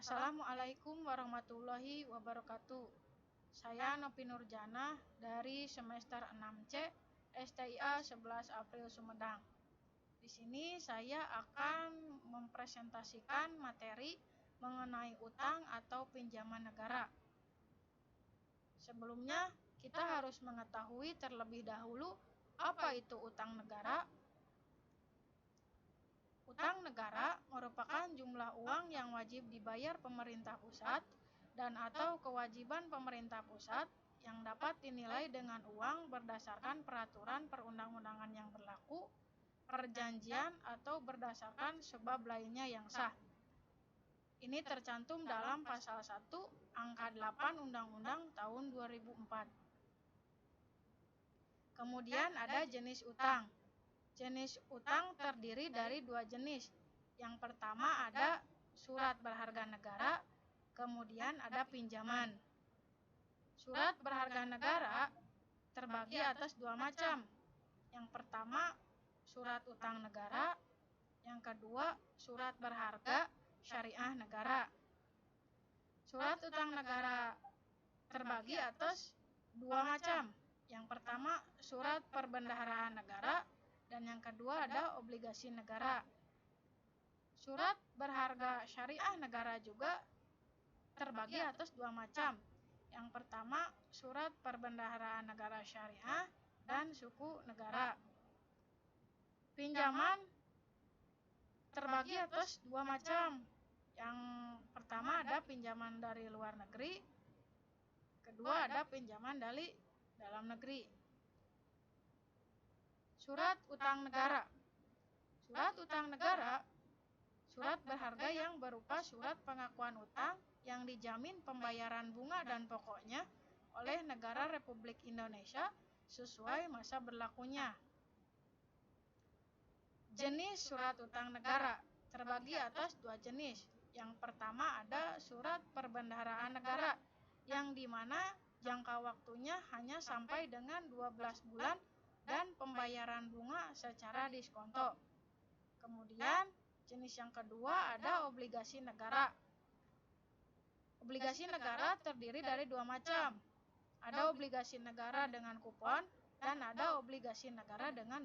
Assalamualaikum warahmatullahi wabarakatuh. Saya Nopi Nurjana dari semester 6C STIA 11 April Sumedang. Di sini saya akan mempresentasikan materi mengenai utang atau pinjaman negara. Sebelumnya, kita harus mengetahui terlebih dahulu apa itu utang negara. Utang negara merupakan jumlah uang yang wajib dibayar pemerintah pusat dan atau kewajiban pemerintah pusat yang dapat dinilai dengan uang berdasarkan peraturan perundang-undangan yang berlaku, perjanjian atau berdasarkan sebab lainnya yang sah. Ini tercantum dalam pasal 1 angka 8 Undang-Undang tahun 2004. Kemudian ada jenis utang. Jenis utang terdiri dari dua jenis. Yang pertama ada surat berharga negara, kemudian ada pinjaman. Surat berharga negara terbagi atas dua macam. Yang pertama surat utang negara, yang kedua surat berharga syariah negara. Surat utang negara terbagi atas dua macam. Yang pertama surat perbendaharaan negara, dan yang kedua ada obligasi negara. Surat berharga syariah negara juga terbagi atas dua macam. Yang pertama surat perbendaharaan negara syariah dan suku negara. Pinjaman terbagi atas dua macam. Yang pertama ada pinjaman dari luar negeri, kedua ada pinjaman dari dalam negeri. Surat utang negara. Surat utang negara, surat berharga yang berupa surat pengakuan utang yang dijamin pembayaran bunga dan pokoknya oleh negara Republik Indonesia sesuai masa berlakunya. Jenis surat utang negara terbagi atas dua jenis. Yang pertama ada surat perbendaharaan negara, yang dimana jangka waktunya hanya sampai dengan 12 bulan dan pembayaran bunga secara diskonto. Kemudian jenis yang kedua ada obligasi negara. Obligasi negara terdiri dari dua macam. Ada obligasi negara dengan kupon dan ada obligasi negara dengan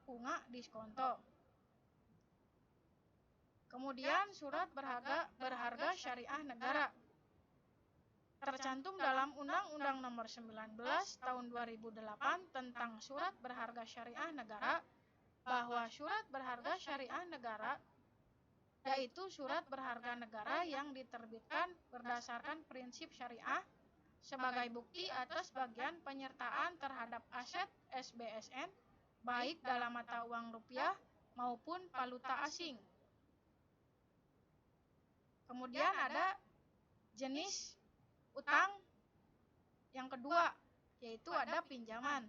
bunga diskonto. Kemudian surat berharga syariah negara. Tercantum dalam Undang-Undang Nomor 19 Tahun 2008 tentang Surat Berharga Syariah Negara bahwa surat berharga syariah negara yaitu surat berharga negara yang diterbitkan berdasarkan prinsip syariah sebagai bukti atas bagian penyertaan terhadap aset SBSN baik dalam mata uang rupiah maupun valuta asing. Kemudian ada jenis utang yang kedua, yaitu ada pinjaman.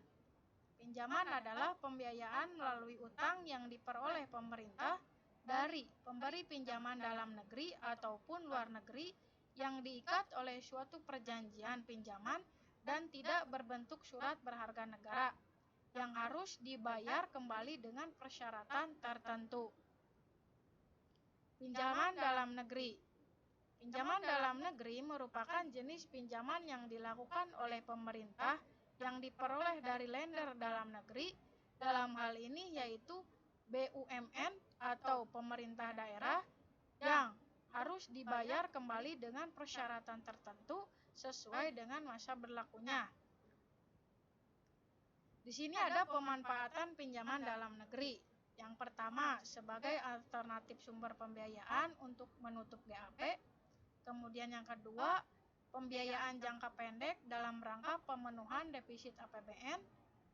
Pinjaman adalah pembiayaan melalui utang yang diperoleh pemerintah dari pemberi pinjaman dalam negeri ataupun luar negeri yang diikat oleh suatu perjanjian pinjaman dan tidak berbentuk surat berharga negara yang harus dibayar kembali dengan persyaratan tertentu. Pinjaman dalam negeri. Pinjaman dalam negeri merupakan jenis pinjaman yang dilakukan oleh pemerintah yang diperoleh dari lender dalam negeri, dalam hal ini yaitu BUMN atau pemerintah daerah, yang harus dibayar kembali dengan persyaratan tertentu sesuai dengan masa berlakunya. Di sini ada pemanfaatan pinjaman dalam negeri. Yang pertama, sebagai alternatif sumber pembiayaan untuk menutup GAP. Kemudian yang kedua, pembiayaan jangka pendek dalam rangka pemenuhan defisit APBN.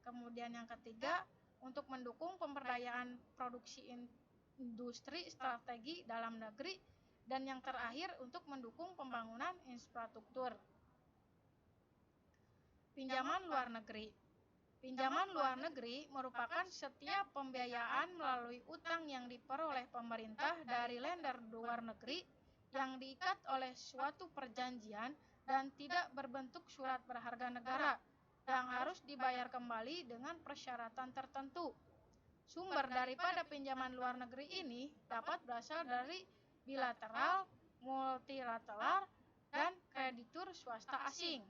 Kemudian yang ketiga, untuk mendukung pemberdayaan produksi industri strategi dalam negeri. Dan yang terakhir, untuk mendukung pembangunan infrastruktur. Pinjaman luar negeri. Pinjaman luar negeri merupakan setiap pembiayaan melalui utang yang diperoleh pemerintah dari lender luar negeri yang diikat oleh suatu perjanjian dan tidak berbentuk surat berharga negara yang harus dibayar kembali dengan persyaratan tertentu. Sumber daripada pinjaman luar negeri ini dapat berasal dari bilateral, multilateral, dan kreditur swasta asing.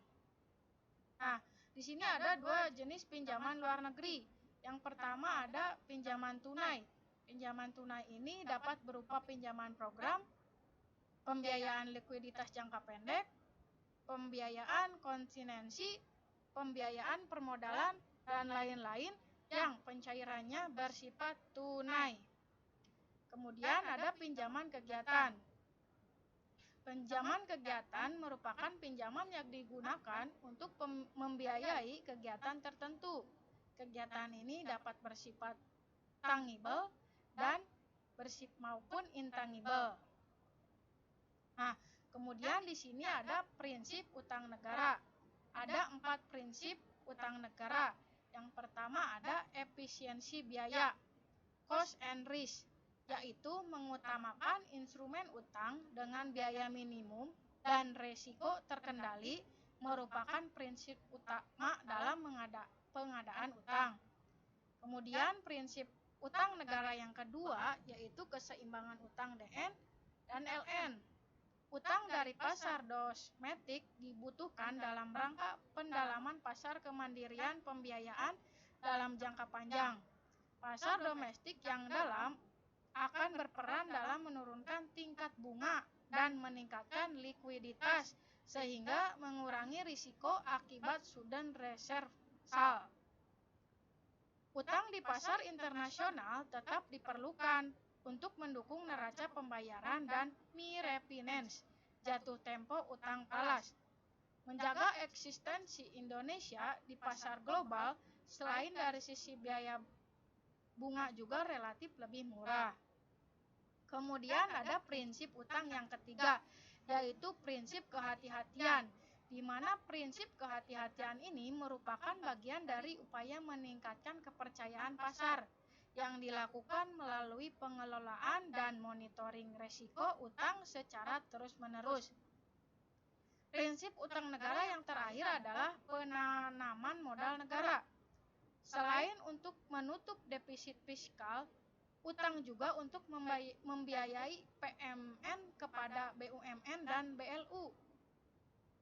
Nah, di sini ada dua jenis pinjaman luar negeri. Yang pertama ada pinjaman tunai. Pinjaman tunai ini dapat berupa pinjaman program, pembiayaan likuiditas jangka pendek, pembiayaan konsinensi, pembiayaan permodalan, dan lain-lain yang pencairannya bersifat tunai. Kemudian ada pinjaman kegiatan. Pinjaman kegiatan merupakan pinjaman yang digunakan untuk membiayai kegiatan tertentu. Kegiatan ini dapat bersifat tangible dan maupun intangible. Nah, kemudian di sini ada prinsip utang negara. Ada 4 prinsip utang negara. Yang pertama ada efisiensi biaya, cost and risk, yaitu mengutamakan instrumen utang dengan biaya minimum dan resiko terkendali merupakan prinsip utama dalam pengadaan utang. Kemudian prinsip utang negara yang kedua yaitu keseimbangan utang DN dan LN. Utang dari pasar domestik dibutuhkan dalam rangka pendalaman pasar kemandirian pembiayaan dalam jangka panjang. Pasar domestik yang dalam akan berperan dalam menurunkan tingkat bunga dan meningkatkan likuiditas sehingga mengurangi risiko akibat sudden reversal. Utang di pasar internasional tetap diperlukan untuk mendukung neraca pembayaran dan refinance, jatuh tempo utang falas. Menjaga eksistensi Indonesia di pasar global selain dari sisi biaya bunga juga relatif lebih murah. Kemudian ada prinsip utang yang ketiga, yaitu prinsip kehati-hatian, di mana prinsip kehati-hatian ini merupakan bagian dari upaya meningkatkan kepercayaan pasar yang dilakukan melalui pengelolaan dan monitoring risiko utang secara terus-menerus. Prinsip utang negara yang terakhir adalah penanaman modal negara. Selain untuk menutup defisit fiskal, utang juga untuk membiayai PMN kepada BUMN dan BLU.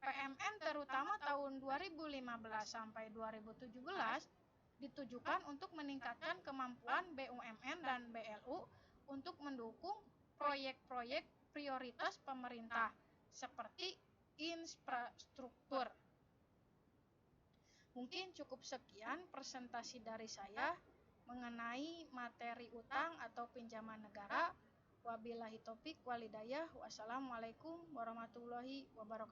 PMN terutama tahun 2015 sampai 2017 ditujukan untuk meningkatkan kemampuan BUMN dan BLU untuk mendukung proyek-proyek prioritas pemerintah seperti infrastruktur. Mungkin cukup sekian presentasi dari saya mengenai materi utang atau pinjaman negara. Wabillahi taufik walhidayah. Wassalamualaikum warahmatullahi wabarakatuh.